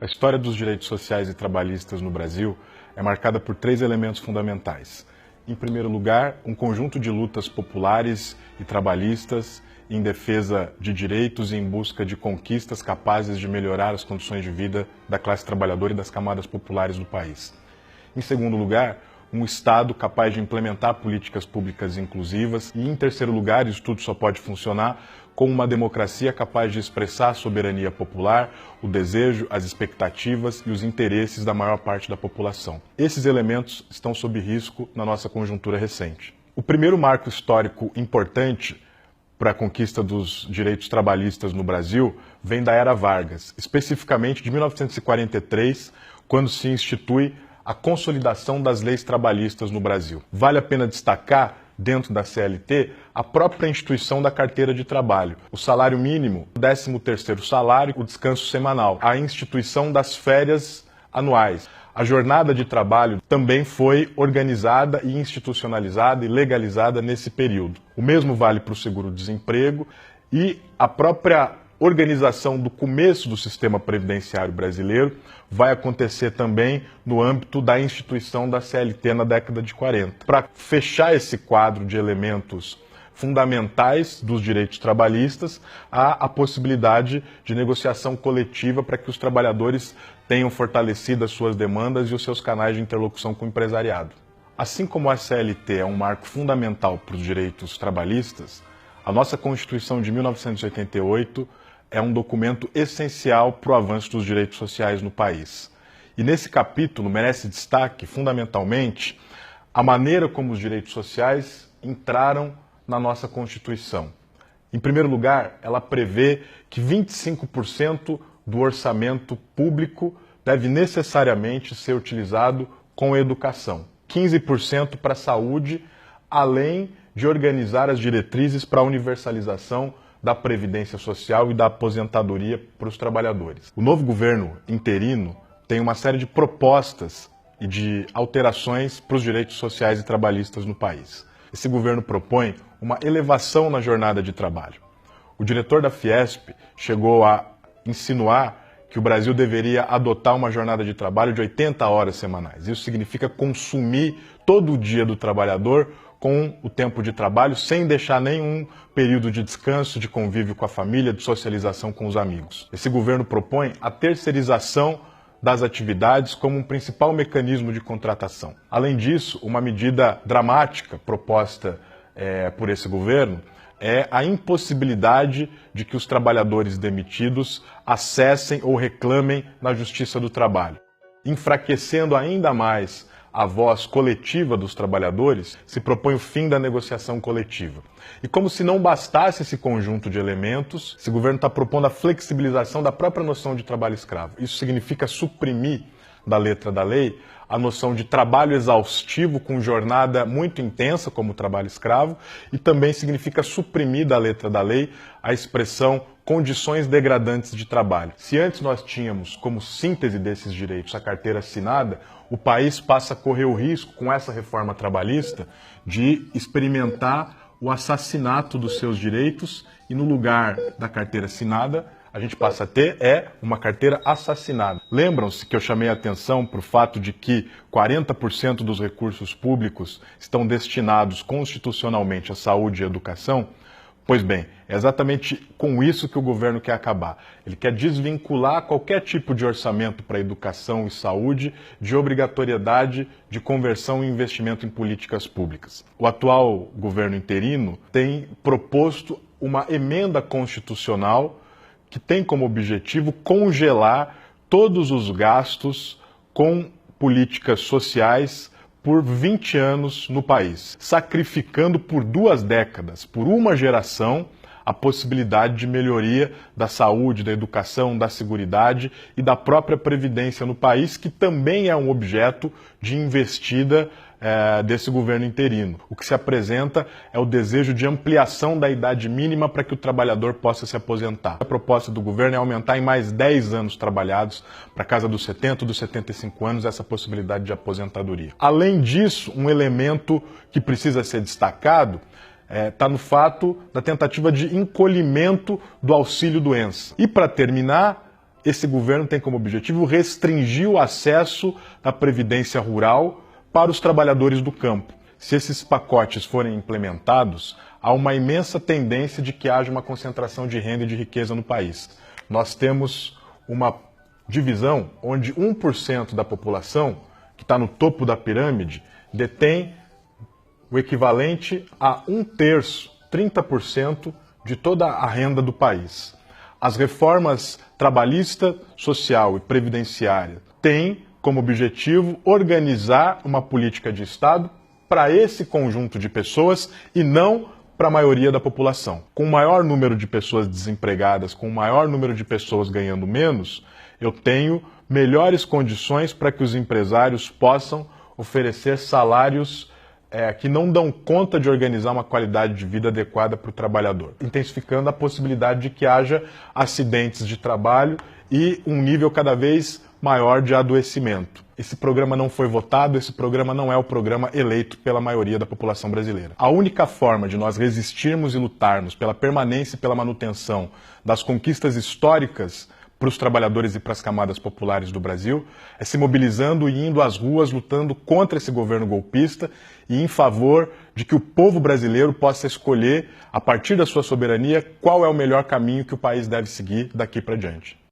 A história dos direitos sociais e trabalhistas no Brasil é marcada por três elementos fundamentais. Em primeiro lugar, um conjunto de lutas populares e trabalhistas em defesa de direitos e em busca de conquistas capazes de melhorar as condições de vida da classe trabalhadora e das camadas populares do país. Em segundo lugar, um Estado capaz de implementar políticas públicas inclusivas e, em terceiro lugar, isso tudo só pode funcionar com uma democracia capaz de expressar a soberania popular, o desejo, as expectativas e os interesses da maior parte da população. Esses elementos estão sob risco na nossa conjuntura recente. O primeiro marco histórico importante para a conquista dos direitos trabalhistas no Brasil vem da Era Vargas, especificamente de 1943, quando se institui a consolidação das leis trabalhistas no Brasil. Vale a pena destacar, dentro da CLT, a própria instituição da carteira de trabalho, o salário mínimo, o 13º salário, o descanso semanal, a instituição das férias anuais. A jornada de trabalho também foi organizada e institucionalizada e legalizada nesse período. O mesmo vale para o seguro-desemprego e a própria organização do começo do sistema previdenciário brasileiro vai acontecer também no âmbito da instituição da CLT na década de 40. Para fechar esse quadro de elementos fundamentais dos direitos trabalhistas, há a possibilidade de negociação coletiva para que os trabalhadores tenham fortalecido as suas demandas e os seus canais de interlocução com o empresariado. Assim como a CLT é um marco fundamental para os direitos trabalhistas, a nossa Constituição de 1988 é um documento essencial para o avanço dos direitos sociais no país. E nesse capítulo merece destaque, fundamentalmente, a maneira como os direitos sociais entraram na nossa Constituição. Em primeiro lugar, ela prevê que 25% do orçamento público deve necessariamente ser utilizado com educação, 15% para a saúde, além de organizar as diretrizes para a universalização da Previdência Social e da aposentadoria para os trabalhadores. O novo governo interino tem uma série de propostas e de alterações para os direitos sociais e trabalhistas no país. Esse governo propõe uma elevação na jornada de trabalho. O diretor da Fiesp chegou a insinuar que o Brasil deveria adotar uma jornada de trabalho de 80 horas semanais. Isso significa consumir todo o dia do trabalhador com o tempo de trabalho, sem deixar nenhum período de descanso, de convívio com a família, de socialização com os amigos. Esse governo propõe a terceirização das atividades como um principal mecanismo de contratação. Além disso, uma medida dramática proposta por esse governo é a impossibilidade de que os trabalhadores demitidos acessem ou reclamem na Justiça do Trabalho. Enfraquecendo ainda mais a voz coletiva dos trabalhadores, se propõe o fim da negociação coletiva. E como se não bastasse esse conjunto de elementos, esse governo está propondo a flexibilização da própria noção de trabalho escravo. Isso significa suprimir da letra da lei a noção de trabalho exaustivo com jornada muito intensa, como o trabalho escravo, e também significa suprimir da letra da lei a expressão condições degradantes de trabalho. Se antes nós tínhamos como síntese desses direitos a carteira assinada, o país passa a correr o risco, com essa reforma trabalhista, de experimentar o assassinato dos seus direitos e no lugar da carteira assinada, a gente passa a ter uma carteira assassinada. Lembram-se que eu chamei a atenção para o fato de que 40% dos recursos públicos estão destinados constitucionalmente à saúde e à educação? Pois bem, é exatamente com isso que o governo quer acabar. Ele quer desvincular qualquer tipo de orçamento para educação e saúde de obrigatoriedade de conversão e investimento em políticas públicas. O atual governo interino tem proposto uma emenda constitucional que tem como objetivo congelar todos os gastos com políticas sociais por 20 anos no país, sacrificando por 2 décadas, por uma geração, a possibilidade de melhoria da saúde, da educação, da seguridade e da própria previdência no país, que também é um objeto de investida desse governo interino. O que se apresenta é o desejo de ampliação da idade mínima para que o trabalhador possa se aposentar. A proposta do governo é aumentar em mais 10 anos trabalhados, para casa dos 70, dos 75 anos, essa possibilidade de aposentadoria. Além disso, um elemento que precisa ser destacado está no fato da tentativa de encolhimento do auxílio-doença. E para terminar, esse governo tem como objetivo restringir o acesso à previdência rural para os trabalhadores do campo. Se esses pacotes forem implementados, há uma imensa tendência de que haja uma concentração de renda e de riqueza no país. Nós temos uma divisão onde 1% da população, que está no topo da pirâmide, detém o equivalente a 1/3, 30% de toda a renda do país. As reformas trabalhista, social e previdenciária têm como objetivo organizar uma política de Estado para esse conjunto de pessoas e não para a maioria da população. Com o maior número de pessoas desempregadas, com o maior número de pessoas ganhando menos, eu tenho melhores condições para que os empresários possam oferecer salários que não dão conta de organizar uma qualidade de vida adequada para o trabalhador, intensificando a possibilidade de que haja acidentes de trabalho e um nível cada vez maior de adoecimento. Esse programa não foi votado, esse programa não é o programa eleito pela maioria da população brasileira. A única forma de nós resistirmos e lutarmos pela permanência e pela manutenção das conquistas históricas para os trabalhadores e para as camadas populares do Brasil é se mobilizando e indo às ruas, lutando contra esse governo golpista e em favor de que o povo brasileiro possa escolher, a partir da sua soberania, qual é o melhor caminho que o país deve seguir daqui para diante.